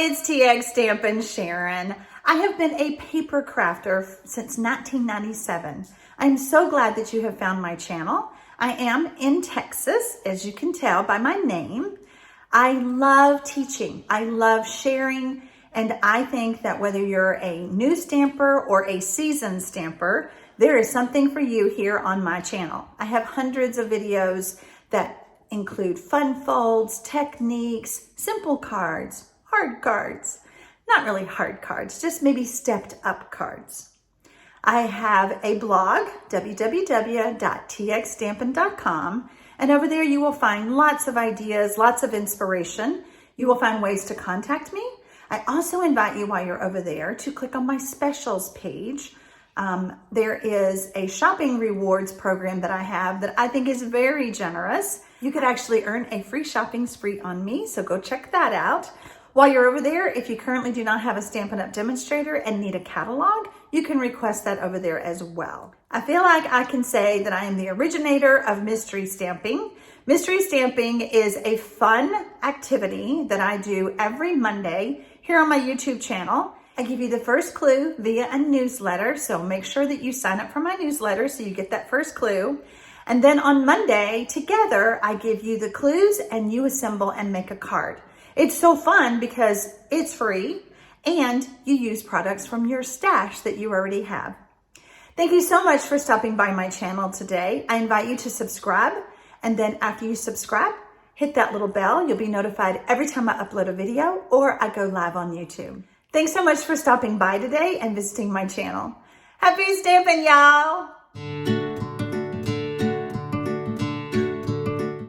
it's TX Stampin' Sharon. I have been a paper crafter since 1997. I'm so glad that you have found my channel. I am in Texas, as you can tell by my name. I love teaching. I love sharing. And I think that whether you're a new stamper or a seasoned stamper, there is something for you here on my channel. I have hundreds of videos that include fun folds, techniques, simple cards, hard cards, not really hard cards, just maybe stepped up cards. I have a blog, www.txstampin.com, and over there you will find lots of ideas, lots of inspiration. You will find ways to contact me. I also invite you while you're over there to click on my specials page. There is a shopping rewards program that I have that I think is very generous. You could actually earn a free shopping spree on me, so go check that out. While you're over there, if you currently do not have a Stampin' Up! Demonstrator and need a catalog, you can request that over there as well. I feel like I can say that I am the originator of mystery stamping. Mystery stamping is a fun activity that I do every Monday here on my YouTube channel. I give you the first clue via a newsletter, so make sure that you sign up for my newsletter so you get that first clue. And then on Monday, together, I give you the clues and you assemble and make a card. It's so fun because it's free and you use products from your stash that you already have. Thank you so much for stopping by my channel today. I invite you to subscribe, and then after you subscribe, hit that little bell. You'll be notified every time I upload a video or I go live on YouTube. Thanks so much for stopping by today and visiting my channel. Happy stamping, y'all!